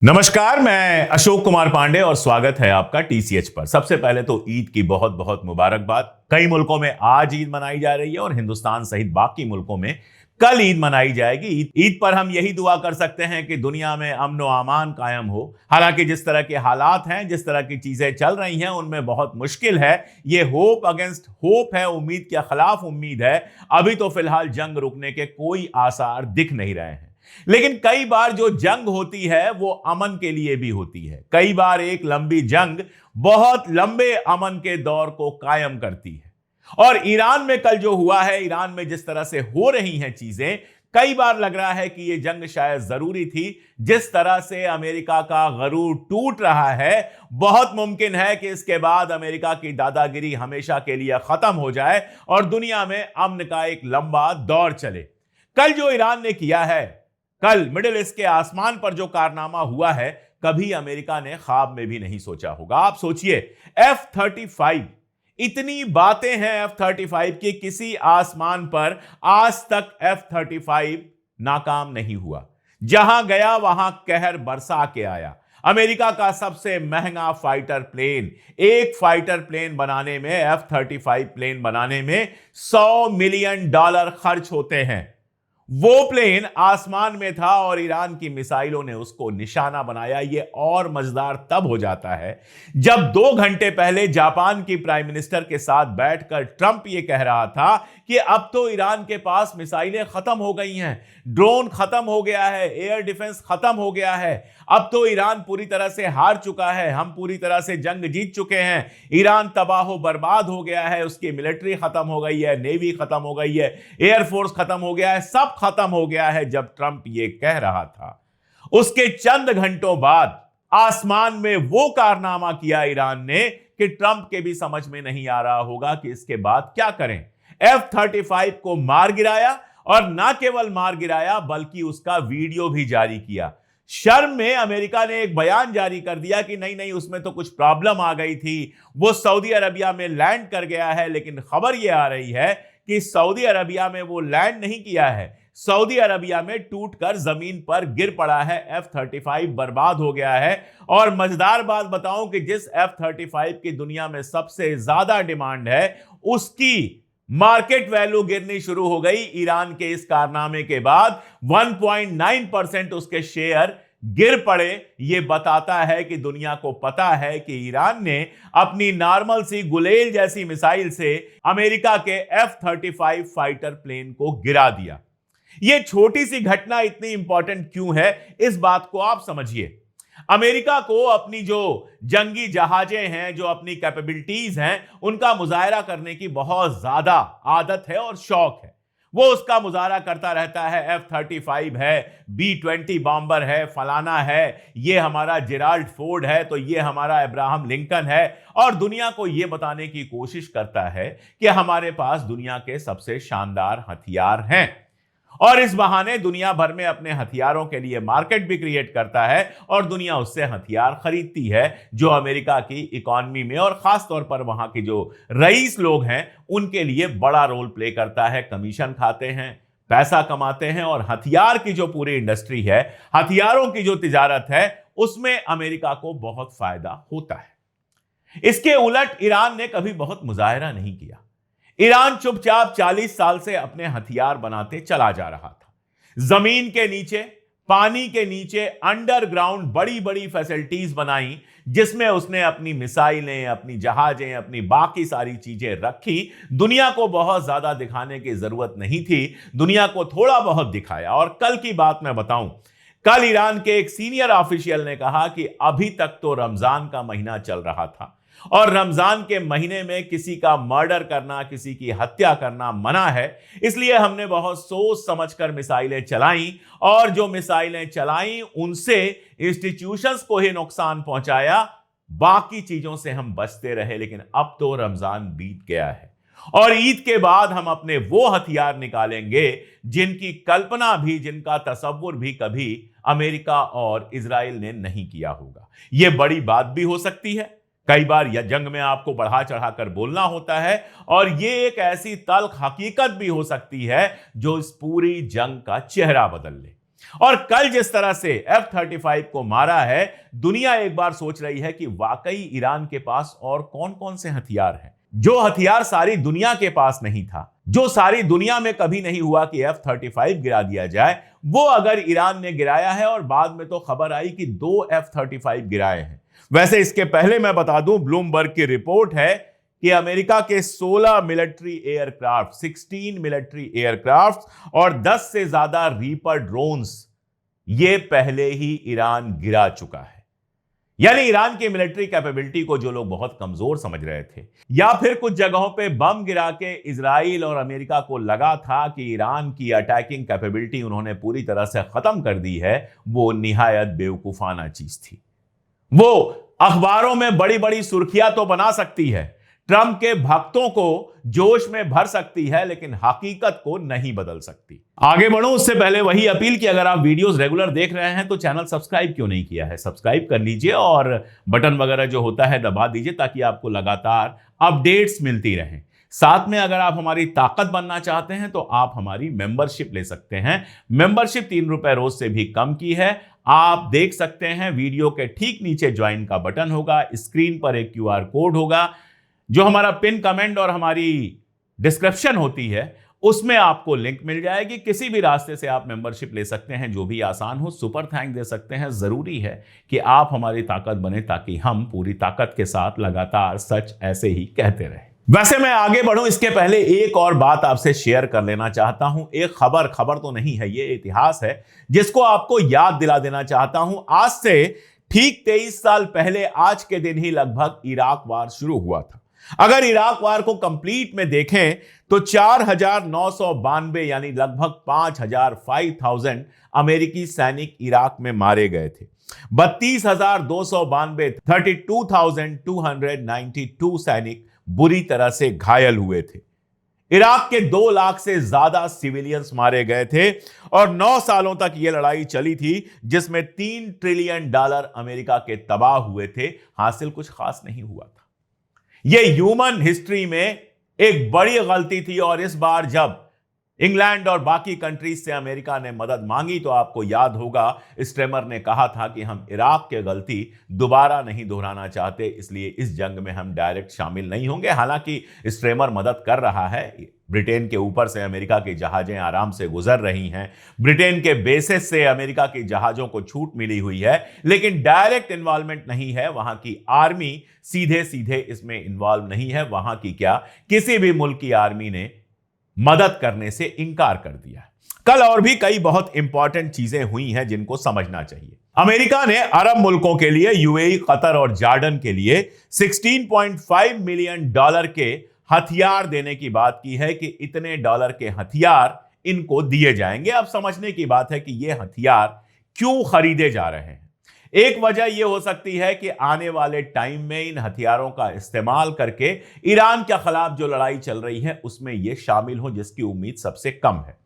नमस्कार, मैं अशोक कुमार पांडे और स्वागत है आपका टीसीएच पर। सबसे पहले तो ईद की बहुत बहुत मुबारकबाद। कई मुल्कों में आज ईद मनाई जा रही है और हिंदुस्तान सहित बाकी मुल्कों में कल ईद मनाई जाएगी। ईद पर हम यही दुआ कर सकते हैं कि दुनिया में अमन व अमान कायम हो। हालांकि जिस तरह के हालात हैं, जिस तरह की चीजें चल रही हैं, उनमें बहुत मुश्किल है। ये होप अगेंस्ट होप है, उम्मीद के खिलाफ उम्मीद है। अभी तो फिलहाल जंग रुकने के कोई आसार दिख नहीं रहे हैं, लेकिन कई बार जो जंग होती है वो अमन के लिए भी होती है। कई बार एक लंबी जंग बहुत लंबे अमन के दौर को कायम करती है। और ईरान में कल जो हुआ है, ईरान में जिस तरह से हो रही हैं चीजें, कई बार लग रहा है कि यह जंग शायद जरूरी थी। जिस तरह से अमेरिका का गरूर टूट रहा है, बहुत मुमकिन है कि इसके बाद अमेरिका की दादागिरी हमेशा के लिए खत्म हो जाए और दुनिया में अमन का एक लंबा दौर चले। कल जो ईरान ने किया है, कल मिडिल ईस्ट के आसमान पर जो कारनामा हुआ है, कभी अमेरिका ने ख्वाब में भी नहीं सोचा होगा। आप सोचिए, F-35, इतनी बातें हैं F-35 की, किसी आसमान पर आज तक F-35 नाकाम नहीं हुआ। जहां गया वहां कहर बरसा के आया। अमेरिका का सबसे महंगा फाइटर प्लेन, एक फाइटर प्लेन बनाने में, F-35 प्लेन बनाने में $100 मिलियन खर्च होते हैं। वो प्लेन आसमान में था और ईरान की मिसाइलों ने उसको निशाना बनाया। ये और मजेदार तब हो जाता है जब 2 घंटे पहले जापान की प्राइम मिनिस्टर के साथ बैठकर ट्रंप ये कह रहा था कि अब तो ईरान के पास मिसाइलें खत्म हो गई हैं, ड्रोन खत्म हो गया है, एयर डिफेंस खत्म हो गया है, अब तो ईरान पूरी तरह से हार चुका है, हम पूरी तरह से जंग जीत चुके हैं, ईरान तबाह बर्बाद हो गया है, उसकी मिलिट्री खत्म हो गई है, नेवी खत्म हो गई है, एयरफोर्स खत्म हो गया है, सब खत्म हो गया है। जब ट्रंप ये कह रहा था, उसके चंद घंटों बाद आसमान में वो कारनामा किया ईरान ने कि ट्रंप के भी समझ में नहीं आ रहा होगा कि इसके बाद क्या करें। F-35 को मार गिराया और ना केवल मार गिराया बल्कि उसका वीडियो भी जारी किया। शर्म में अमेरिका ने एक बयान जारी कर दिया कि नहीं नहीं, उसमें तो कुछ प्रॉब्लम आ गई थी, वो सऊदी अरबिया में लैंड कर गया है। लेकिन खबर यह आ रही है कि सऊदी अरबिया में वो लैंड नहीं किया है, सऊदी अरबिया में टूटकर जमीन पर गिर पड़ा है। F-35 बर्बाद हो गया है। और मजेदार बात बताऊं कि जिस F-35 की दुनिया में सबसे ज्यादा डिमांड है, उसकी मार्केट वैल्यू गिरनी शुरू हो गई ईरान के इस कारनामे के बाद। 1.9% उसके शेयर गिर पड़े। यह बताता है कि दुनिया को पता है कि ईरान ने अपनी नॉर्मल सी गुलेल जैसी मिसाइल से अमेरिका के F-35 फाइटर प्लेन को गिरा दिया। यह छोटी सी घटना इतनी इंपॉर्टेंट क्यों है, इस बात को आप समझिए। अमेरिका को अपनी जो जंगी जहाजें हैं, जो अपनी कैपेबिलिटीज हैं, उनका मुजाहरा करने की बहुत ज्यादा आदत है और शौक है। वो उसका मुजाहरा करता रहता है। F-35 है, B-20 बॉम्बर है, फलाना है, ये हमारा जेराल्ड फोर्ड है, तो ये हमारा अब्राहम लिंकन है, और दुनिया को यह बताने की कोशिश करता है कि हमारे पास दुनिया के सबसे शानदार हथियार हैं। और इस बहाने दुनिया भर में अपने हथियारों के लिए मार्केट भी क्रिएट करता है और दुनिया उससे हथियार खरीदती है, जो अमेरिका की इकोनॉमी में और खास तौर पर वहां के जो रईस लोग हैं उनके लिए बड़ा रोल प्ले करता है। कमीशन खाते हैं, पैसा कमाते हैं, और हथियार की जो पूरी इंडस्ट्री है, हथियारों की जो तिजारत है, उसमें अमेरिका को बहुत फायदा होता है। इसके उलट ईरान ने कभी बहुत मुजाहरा नहीं किया। ईरान चुपचाप 40 साल से अपने हथियार बनाते चला जा रहा था। जमीन के नीचे, पानी के नीचे, अंडरग्राउंड बड़ी बड़ी फैसिलिटीज बनाई, जिसमें उसने अपनी मिसाइलें, अपनी जहाजें, अपनी बाकी सारी चीजें रखी। दुनिया को बहुत ज्यादा दिखाने की जरूरत नहीं थी, दुनिया को थोड़ा बहुत दिखाया। और कल की बात मैं बताऊं, कल ईरान के एक सीनियर ऑफिशियल ने कहा कि अभी तक तो रमजान का महीना चल रहा था और रमजान के महीने में किसी का मर्डर करना, किसी की हत्या करना मना है, इसलिए हमने बहुत सोच समझकर मिसाइलें चलाई, और जो मिसाइलें चलाई उनसे इंस्टीट्यूशंस को ही नुकसान पहुंचाया, बाकी चीजों से हम बचते रहे। लेकिन अब तो रमजान बीत गया है और ईद के बाद हम अपने वो हथियार निकालेंगे जिनकी कल्पना भी, जिनका तसव्वुर भी कभी अमेरिका और इजराइल ने नहीं किया होगा। यह बड़ी बात भी हो सकती है। कई बार यह जंग में आपको बढ़ा चढ़ाकर बोलना होता है, और यह एक ऐसी तल्ख हकीकत भी हो सकती है जो इस पूरी जंग का चेहरा बदल ले। और कल जिस तरह से F-35 को मारा है, दुनिया एक बार सोच रही है कि वाकई ईरान के पास और कौन कौन से हथियार हैं, जो हथियार सारी दुनिया के पास नहीं था, जो सारी दुनिया में कभी नहीं हुआ कि F-35 गिरा दिया जाए, वो अगर ईरान ने गिराया है। और बाद में तो खबर आई कि 2 F-35 गिराए हैं। वैसे इसके पहले मैं बता दूं, ब्लूमबर्ग की रिपोर्ट है कि अमेरिका के 16 मिलिट्री एयरक्राफ्ट, 16 मिलिट्री एयरक्राफ्ट और 10 से ज्यादा रीपर ड्रोन्स ये पहले ही ईरान गिरा चुका है। यानी ईरान की मिलिट्री कैपेबिलिटी को जो लोग बहुत कमजोर समझ रहे थे, या फिर कुछ जगहों पे बम गिरा के इजराइल और अमेरिका को लगा था कि ईरान की अटैकिंग कैपेबिलिटी उन्होंने पूरी तरह से खत्म कर दी है, वो निहायत बेवकूफाना चीज थी। वो अखबारों में बड़ी बड़ी सुर्खियां तो बना सकती है, ट्रंप के भक्तों को जोश में भर सकती है, लेकिन हकीकत को नहीं बदल सकती। आगे बढ़ो उससे पहले वही अपील कि अगर आप वीडियोस रेगुलर देख रहे हैं तो चैनल सब्सक्राइब क्यों नहीं किया है, सब्सक्राइब कर लीजिए और बटन वगैरह जो होता है दबा दीजिए, ताकि आपको लगातार अपडेट्स मिलती रहें। साथ में अगर आप हमारी ताकत बनना चाहते हैं तो आप हमारी मेंबरशिप ले सकते हैं। मेंबरशिप 3 रुपए रोज से भी कम की है। आप देख सकते हैं वीडियो के ठीक नीचे ज्वाइन का बटन होगा, स्क्रीन पर एक QR कोड होगा, जो हमारा पिन कमेंट और हमारी डिस्क्रिप्शन होती है उसमें आपको लिंक मिल जाएगी। किसी भी रास्ते से आप मेंबरशिप ले सकते हैं, जो भी आसान हो। सुपर थैंक दे सकते हैं। जरूरी है कि आप हमारी ताकत बने, ताकि हम पूरी ताकत के साथ लगातार सच ऐसे ही कहते रहें। वैसे मैं आगे बढ़ूं इसके पहले एक और बात आपसे शेयर कर लेना चाहता हूं। एक खबर तो नहीं है, ये इतिहास है जिसको आपको याद दिला देना चाहता हूं। आज से ठीक 23 साल पहले आज के दिन ही लगभग इराक वार शुरू हुआ था। अगर इराक वार को कंप्लीट में देखें तो 4,992 यानी लगभग 5,000 अमेरिकी सैनिक इराक में मारे गए थे। 32,292 32,292 सैनिक बुरी तरह से घायल हुए थे। इराक के 2 लाख से ज्यादा सिविलियंस मारे गए थे और 9 सालों तक यह लड़ाई चली थी, जिसमें $3 ट्रिलियन अमेरिका के तबाह हुए थे। हासिल कुछ खास नहीं हुआ था। यह ह्यूमन हिस्ट्री में एक बड़ी गलती थी। और इस बार जब इंग्लैंड और बाकी कंट्रीज से अमेरिका ने मदद मांगी तो आपको याद होगा स्ट्रेमर ने कहा था कि हम इराक की गलती दोबारा नहीं दोहराना चाहते, इसलिए इस जंग में हम डायरेक्ट शामिल नहीं होंगे। हालांकि स्ट्रेमर मदद कर रहा है। ब्रिटेन के ऊपर से अमेरिका की जहाजें आराम से गुजर रही हैं, ब्रिटेन के बेसिस से अमेरिका की जहाजों को छूट मिली हुई है, लेकिन डायरेक्ट इन्वॉल्वमेंट नहीं है। वहां की आर्मी सीधे सीधे इसमें इन्वॉल्व नहीं है। वहां की क्या, किसी भी मुल्क की आर्मी ने मदद करने से इंकार कर दिया। कल और भी कई बहुत इंपॉर्टेंट चीजें हुई हैं जिनको समझना चाहिए। अमेरिका ने अरब मुल्कों के लिए, यूएई, कतर और जॉर्डन के लिए $16.5 मिलियन के हथियार देने की बात की है कि इतने डॉलर के हथियार इनको दिए जाएंगे। अब समझने की बात है कि यह हथियार क्यों खरीदे जा रहे हैं। एक वजह यह हो सकती है कि आने वाले टाइम में इन हथियारों का इस्तेमाल करके ईरान के खिलाफ जो लड़ाई चल रही है उसमें यह शामिल हो, जिसकी उम्मीद सबसे कम है।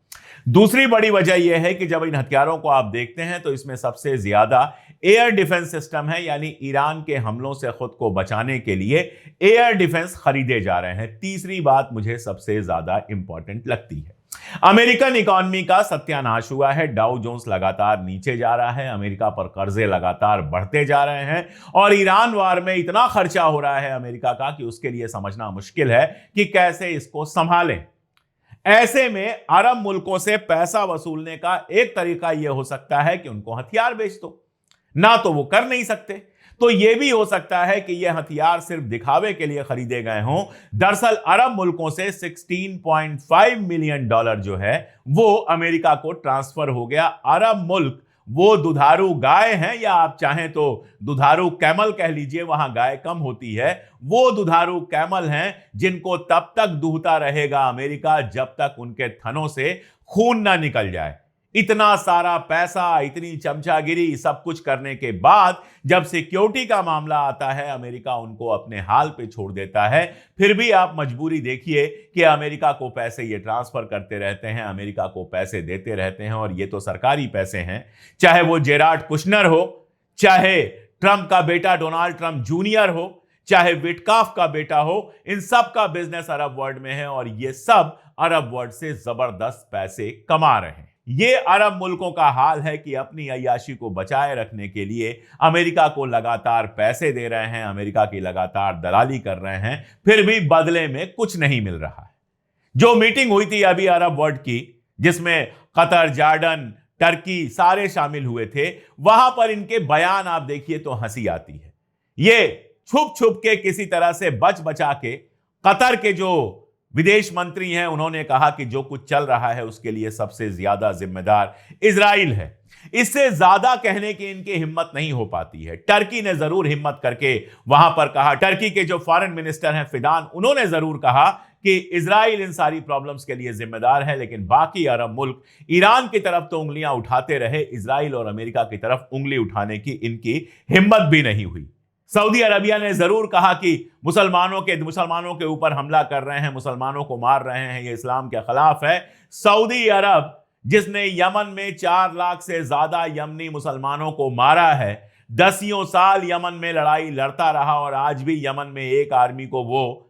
दूसरी बड़ी वजह यह है कि जब इन हथियारों को आप देखते हैं तो इसमें सबसे ज्यादा एयर डिफेंस सिस्टम है, यानी ईरान के हमलों से खुद को बचाने के लिए एयर डिफेंस खरीदे जा रहे हैं। तीसरी बात मुझे सबसे ज्यादा इंपॉर्टेंट लगती है। अमेरिकन इकोनॉमी का सत्यानाश हुआ है। डाउ जोन्स लगातार नीचे जा रहा है, अमेरिका पर कर्जे लगातार बढ़ते जा रहे हैं और ईरान वार में इतना खर्चा हो रहा है अमेरिका का कि उसके लिए समझना मुश्किल है कि कैसे इसको संभालें। ऐसे में अरब मुल्कों से पैसा वसूलने का एक तरीका यह हो सकता है कि उनको हथियार बेच दो, ना तो वो कर नहीं सकते। तो यह भी हो सकता है कि यह हथियार सिर्फ दिखावे के लिए खरीदे गए हों। दरअसल अरब मुल्कों से $16.5 मिलियन जो है वो अमेरिका को ट्रांसफर हो गया। अरब मुल्क वो दुधारू गाय हैं, या आप चाहें तो दुधारू कैमल कह लीजिए, वहां गाय कम होती है। वो दुधारू कैमल हैं जिनको तब तक दूहता रहेगा अमेरिका जब तक उनके थनों से खून ना निकल जाए। इतना सारा पैसा, इतनी चमचागिरी, सब कुछ करने के बाद जब सिक्योरिटी का मामला आता है अमेरिका उनको अपने हाल पे छोड़ देता है। फिर भी आप मजबूरी देखिए कि अमेरिका को पैसे ये ट्रांसफर करते रहते हैं, अमेरिका को पैसे देते रहते हैं, और ये तो सरकारी पैसे हैं। चाहे वो जेराड कुशनर हो, चाहे ट्रंप का बेटा डोनाल्ड ट्रंप जूनियर हो, चाहे विटकाफ का बेटा हो, इन सब का बिजनेस अरब वर्ल्ड में है और ये सब अरब वर्ल्ड से जबरदस्त पैसे कमा रहे हैं। ये अरब मुल्कों का हाल है कि अपनी अय्याशी को बचाए रखने के लिए अमेरिका को लगातार पैसे दे रहे हैं, अमेरिका की लगातार दलाली कर रहे हैं, फिर भी बदले में कुछ नहीं मिल रहा है। जो मीटिंग हुई थी अभी अरब वर्ल्ड की, जिसमें कतर, जॉर्डन, टर्की सारे शामिल हुए थे, वहां पर इनके बयान आप देखिए तो हंसी आती है। ये छुप छुप के किसी तरह से बच बचा के कतर के जो विदेश मंत्री हैं उन्होंने कहा कि जो कुछ चल रहा है उसके लिए सबसे ज्यादा जिम्मेदार इजराइल है। इससे ज्यादा कहने की इनकी हिम्मत नहीं हो पाती है। टर्की ने जरूर हिम्मत करके वहां पर कहा, टर्की के जो फॉरेन मिनिस्टर हैं फिदान, उन्होंने जरूर कहा कि इजराइल इन सारी प्रॉब्लम्स के लिए जिम्मेदार है, लेकिन बाकी अरब मुल्क ईरान की तरफ तो उंगलियां उठाते रहे, इजराइल और अमेरिका की तरफ उंगली उठाने की इनकी हिम्मत भी नहीं हुई। सऊदी अरबिया ने जरूर कहा कि मुसलमानों के ऊपर हमला कर रहे हैं, मुसलमानों को मार रहे हैं, ये इस्लाम के खिलाफ है। सऊदी अरब जिसने यमन में 4 लाख से ज्यादा यमनी मुसलमानों को मारा है, 10 साल यमन में लड़ाई लड़ता रहा और आज भी यमन में एक आर्मी को वो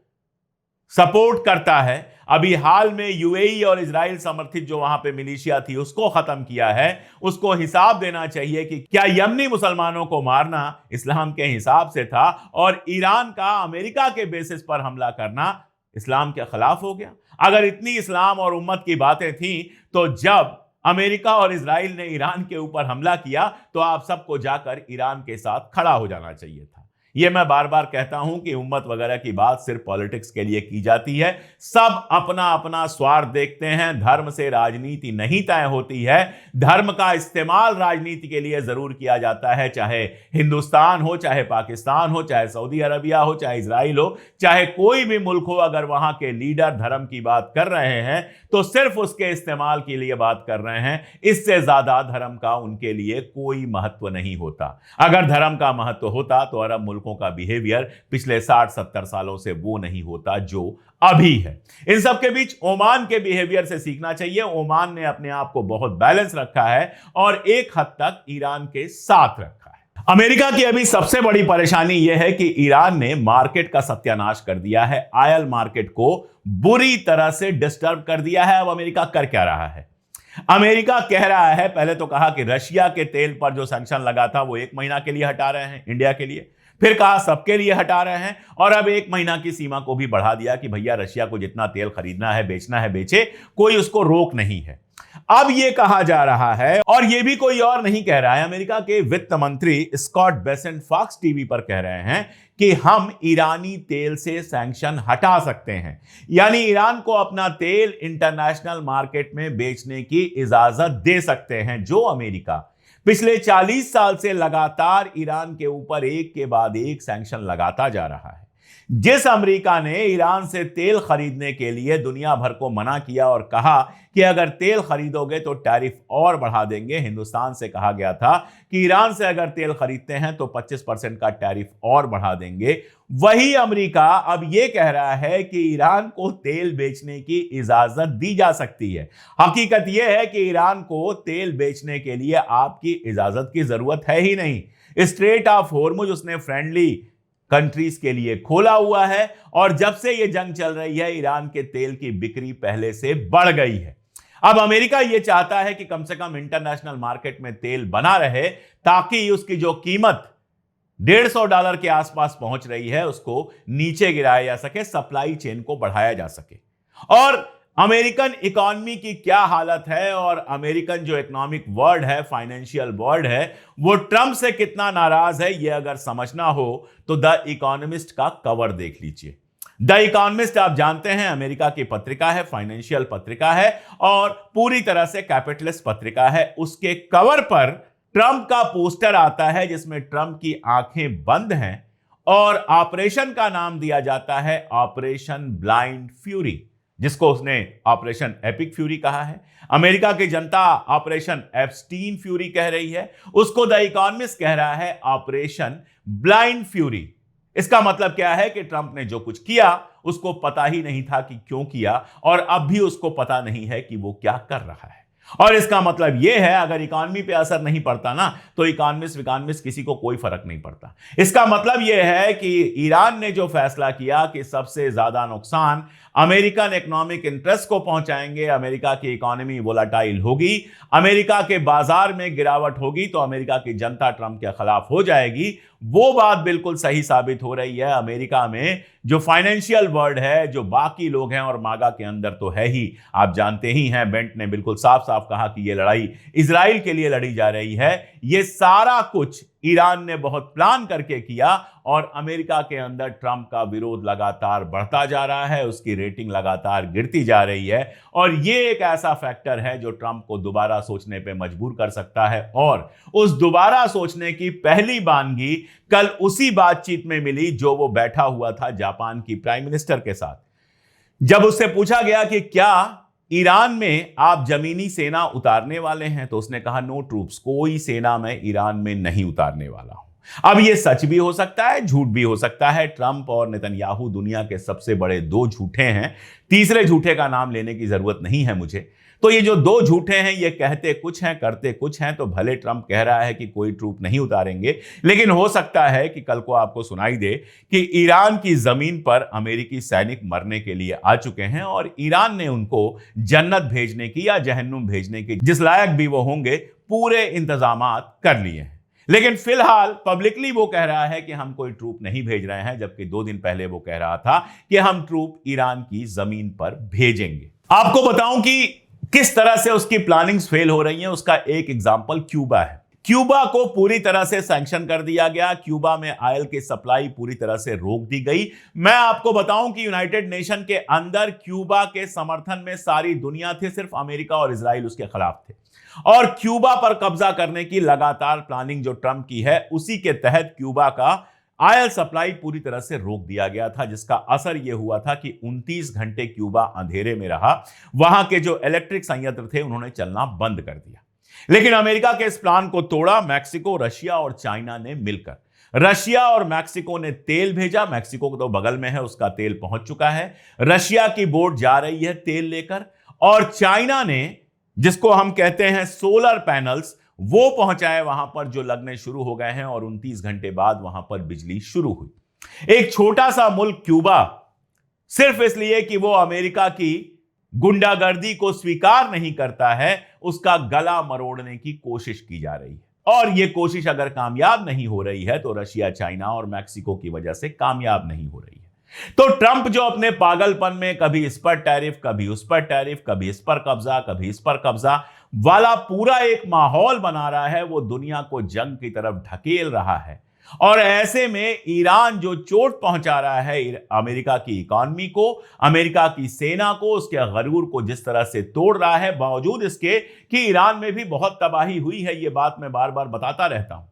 सपोर्ट करता है। अभी हाल में यूएई और इजराइल समर्थित जो वहां पे मिलिशिया थी उसको खत्म किया है। उसको हिसाब देना चाहिए कि क्या यमनी मुसलमानों को मारना इस्लाम के हिसाब से था और ईरान का अमेरिका के बेसिस पर हमला करना इस्लाम के खिलाफ हो गया। अगर इतनी इस्लाम और उम्मत की बातें थी तो जब अमेरिका और इजराइल ने ईरान के ऊपर हमला किया तो आप सबको जाकर ईरान के साथ खड़ा हो जाना चाहिए था। यह मैं बार बार कहता हूं कि उम्मत वगैरह की बात सिर्फ पॉलिटिक्स के लिए की जाती है। सब अपना अपना स्वार्थ देखते हैं। धर्म से राजनीति नहीं तय होती है। धर्म का इस्तेमाल राजनीति के लिए जरूर किया जाता है, चाहे हिंदुस्तान हो, चाहे पाकिस्तान हो, चाहे सऊदी अरबिया हो, चाहे इजराइल हो, चाहे कोई भी मुल्क हो। अगर वहां के लीडर धर्म की बात कर रहे हैं तो सिर्फ उसके इस्तेमाल के लिए बात कर रहे हैं। इससे ज्यादा धर्म का उनके लिए कोई महत्व नहीं होता। अगर धर्म का महत्व होता तो अरब मुल्कों का बिहेवियर पिछले 60-70 सालों से वो नहीं होता जो अभी है। इन सब के बीच ओमान के बिहेवियर से सीखना चाहिए। ओमान ने अपने आप को बहुत बैलेंस रखा है और एक हद तक ईरान के साथ रखा है। अमेरिका की अभी सबसे बड़ी परेशानी यह है कि ईरान ने मार्केट का सत्यानाश कर दिया है। ऑयल मार्केट को बुरी तरह से डिस्टर्ब कर दिया है। अब अमेरिका कर क्या रहा है? अमेरिका कह रहा है, पहले तो कहा कि रशिया के तेल पर जो सैंक्शन लगा था वो 1 महीना के लिए हटा रहे हैं इंडिया के लिए, फिर कहा सबके लिए हटा रहे हैं और अब 1 महीना की सीमा को भी बढ़ा दिया कि भैया रशिया को जितना तेल खरीदना है, बेचना है बेचे, कोई उसको रोक नहीं है। अब यह कहा जा रहा है, और यह भी कोई और नहीं कह रहा है, अमेरिका के वित्त मंत्री स्कॉट बेसेंट फॉक्स टीवी पर कह रहे हैं कि हम ईरानी तेल से सैंक्शन हटा सकते हैं, यानी ईरान को अपना तेल इंटरनेशनल मार्केट में बेचने की इजाजत दे सकते हैं। जो अमेरिका पिछले 40 साल से लगातार ईरान के ऊपर एक के बाद एक सैंक्शन लगाता जा रहा है, जिस अमेरिका ने ईरान से तेल खरीदने के लिए दुनिया भर को मना किया और कहा कि अगर तेल खरीदोगे तो टैरिफ और बढ़ा देंगे। हिंदुस्तान से कहा गया था कि ईरान से अगर तेल खरीदते हैं तो 25% का टैरिफ और बढ़ा देंगे। वही अमेरिका अब यह कह रहा है कि ईरान को तेल बेचने की इजाजत दी जा सकती है। हकीकत यह है कि ईरान को तेल बेचने के लिए आपकी इजाजत की जरूरत है ही नहीं। स्ट्रेट ऑफ हॉर्मुज उसने फ्रेंडली कंट्रीज के लिए खोला हुआ है और जब से यह जंग चल रही है ईरान के तेल की बिक्री पहले से बढ़ गई है। अब अमेरिका यह चाहता है कि कम से कम इंटरनेशनल मार्केट में तेल बना रहे ताकि उसकी जो कीमत $150 के आसपास पहुंच रही है उसको नीचे गिराया जा सके, सप्लाई चेन को बढ़ाया जा सके। और अमेरिकन इकोनॉमी की क्या हालत है और अमेरिकन जो इकोनॉमिक वर्ल्ड है, फाइनेंशियल वर्ल्ड है, वो ट्रंप से कितना नाराज है, यह अगर समझना हो तो द इकोनॉमिस्ट का कवर देख लीजिए। द इकोनॉमिस्ट आप जानते हैं अमेरिका की पत्रिका है, फाइनेंशियल पत्रिका है और पूरी तरह से कैपिटलिस्ट पत्रिका है। उसके कवर पर ट्रंप का पोस्टर आता है जिसमें ट्रंप की आंखें बंद हैं और ऑपरेशन का नाम दिया जाता है ऑपरेशन ब्लाइंड फ्यूरी, जिसको उसने ऑपरेशन एपिक फ्यूरी कहा है। अमेरिका की जनता ऑपरेशन एप्स्टीन फ्यूरी कह रही है, उसको द इकोनॉमिस्ट कह रहा है ऑपरेशन ब्लाइंड फ्यूरी। इसका मतलब क्या है कि ट्रंप ने जो कुछ किया उसको पता ही नहीं था कि क्यों किया और अब भी उसको पता नहीं है कि वो क्या कर रहा है। और इसका मतलब यह है अगर इकॉनमी पे असर नहीं पड़ता ना तो इकॉनमिस्ट किसी को कोई फर्क नहीं पड़ता। इसका मतलब यह है कि ईरान ने जो फैसला किया कि सबसे ज्यादा नुकसान अमेरिकन इकोनॉमिक इंटरेस्ट को पहुंचाएंगे, अमेरिका की इकोनॉमी वोलाटाइल होगी, अमेरिका के बाजार में गिरावट होगी तो अमेरिका की जनता ट्रंप के खिलाफ हो जाएगी, वो बात बिल्कुल सही साबित हो रही है। अमेरिका में जो फाइनेंशियल वर्ल्ड है, जो बाकी लोग हैं और मागा के अंदर तो है ही, आप जानते ही हैं, बेंट ने बिल्कुल साफ साफ कहा कि यह लड़ाई इजराइल के लिए लड़ी जा रही है। यह सारा कुछ ईरान ने बहुत प्लान करके किया और अमेरिका के अंदर ट्रंप का विरोध लगातार बढ़ता जा रहा है, उसकी रेटिंग लगातार गिरती जा रही है और यह एक ऐसा फैक्टर है जो ट्रंप को दोबारा सोचने पे मजबूर कर सकता है। और उस दोबारा सोचने की पहली बानगी कल उसी बातचीत में मिली जो वो बैठा हुआ था जापान की प्राइम मिनिस्टर के साथ। जब उससे पूछा गया कि क्या ईरान में आप जमीनी सेना उतारने वाले हैं तो उसने कहा नो ट्रूप्स, कोई सेना मैं ईरान में नहीं उतारने वाला हूं। अब यह सच भी हो सकता है, झूठ भी हो सकता है। ट्रंप और नेतन्याहू दुनिया के सबसे बड़े दो झूठे हैं, तीसरे झूठे का नाम लेने की जरूरत नहीं है मुझे। तो ये जो दो झूठे हैं ये कहते कुछ हैं करते कुछ हैं। तो भले ट्रंप कह रहा है कि कोई ट्रूप नहीं उतारेंगे, लेकिन हो सकता है कि कल को आपको सुनाई दे कि ईरान की जमीन पर अमेरिकी सैनिक मरने के लिए आ चुके हैं और ईरान ने उनको जन्नत भेजने की या जहन्नुम भेजने की, जिस लायक भी वो होंगे, पूरे इंतजाम कर लिए हैं। लेकिन फिलहाल पब्लिकली वो कह रहा है कि हम कोई ट्रूप नहीं भेज रहे हैं, जबकि 2 दिन पहले वो कह रहा था कि हम ट्रूप ईरान की जमीन पर भेजेंगे। आपको बताऊं कि किस तरह से उसकी प्लानिंग्स फेल हो रही हैं, उसका एक एग्जांपल क्यूबा है। क्यूबा को पूरी तरह से सैंक्शन कर दिया गया, क्यूबा में ऑयल की सप्लाई पूरी तरह से रोक दी गई। मैं आपको बताऊं कि यूनाइटेड नेशन के अंदर क्यूबा के समर्थन में सारी दुनिया थी, सिर्फ अमेरिका और इजराइल उसके खिलाफ थे। और क्यूबा पर कब्जा करने की लगातार प्लानिंग जो ट्रंप की है, उसी के तहत क्यूबा का ऑयल सप्लाई पूरी तरह से रोक दिया गया था, जिसका असर यह हुआ था कि 29 घंटे क्यूबा अंधेरे में रहा। वहां के जो इलेक्ट्रिक संयंत्र थे उन्होंने चलना बंद कर दिया। लेकिन अमेरिका के इस प्लान को तोड़ा मैक्सिको, रशिया और चाइना ने मिलकर। रशिया और मैक्सिको ने तेल भेजा, मैक्सिको को तो बगल में है, उसका तेल पहुंच चुका है। रशिया की बोट जा रही है तेल लेकर, और चाइना ने, जिसको हम कहते हैं सोलर पैनल्स, वो पहुंचाए वहां पर, जो लगने शुरू हो गए हैं और 29 घंटे बाद वहां पर बिजली शुरू हुई। एक छोटा सा मुल्क क्यूबा, सिर्फ इसलिए कि वो अमेरिका की गुंडागर्दी को स्वीकार नहीं करता है, उसका गला मरोड़ने की कोशिश की जा रही है। और यह कोशिश अगर कामयाब नहीं हो रही है तो रशिया, चाइना और मैक्सिको की वजह से कामयाब नहीं हो रही है। तो ट्रंप जो अपने पागलपन में कभी इस पर टैरिफ, कभी उस पर टैरिफ, कभी इस पर कब्जा, कभी इस पर कब्जा वाला पूरा एक माहौल बना रहा है, वो दुनिया को जंग की तरफ ढकेल रहा है। और ऐसे में ईरान जो चोट पहुंचा रहा है अमेरिका की इकॉनमी को, अमेरिका की सेना को, उसके गरूर को जिस तरह से तोड़ रहा है, बावजूद इसके कि ईरान में भी बहुत तबाही हुई है, ये बात मैं बार बार बताता रहता हूं।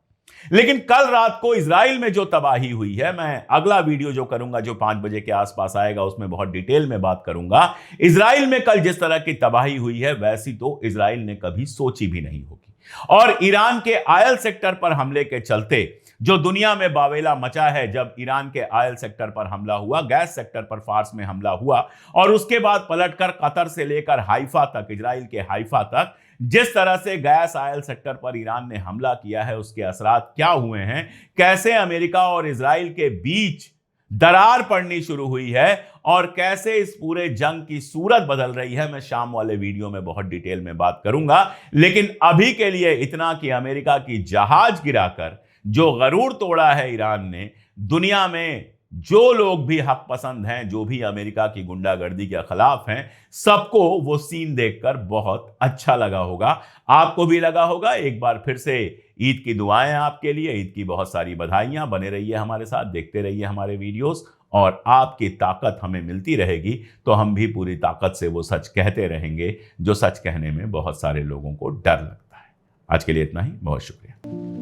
लेकिन कल रात को इजराइल में जो तबाही हुई है, मैं अगला वीडियो जो करूंगा जो 5 बजे के आसपास आएगा उसमें बहुत डिटेल में बात करूंगा। इजराइल में कल जिस तरह की तबाही हुई है वैसी तो इजराइल ने कभी सोची भी नहीं होगी। और ईरान के ऑयल सेक्टर पर हमले के चलते जो दुनिया में बावेला मचा है, जब ईरान के ऑयल सेक्टर पर हमला हुआ, गैस सेक्टर पर फार्स में हमला हुआ और उसके बाद पलटकर कतर से लेकर हाइफा तक, इजराइल के हाइफा तक जिस तरह से गैस ऑयल सेक्टर पर ईरान ने हमला किया है, उसके असरात क्या हुए हैं, कैसे अमेरिका और इजराइल के बीच दरार पड़नी शुरू हुई है और कैसे इस पूरे जंग की सूरत बदल रही है, मैं शाम वाले वीडियो में बहुत डिटेल में बात करूंगा। लेकिन अभी के लिए इतना कि अमेरिका की जहाज गिराकर जो गरूर तोड़ा है ईरान ने, दुनिया में जो लोग भी हक पसंद हैं, जो भी अमेरिका की गुंडागर्दी के खिलाफ हैं, सबको वो सीन देखकर बहुत अच्छा लगा होगा। आपको भी लगा होगा। एक बार फिर से ईद की दुआएं आपके लिए, ईद की बहुत सारी बधाइयां। बने रहिए हमारे साथ, देखते रहिए हमारे वीडियोस, और आपकी ताकत हमें मिलती रहेगी तो हम भी पूरी ताकत से वो सच कहते रहेंगे जो सच कहने में बहुत सारे लोगों को डर लगता है। आज के लिए इतना ही, बहुत शुक्रिया।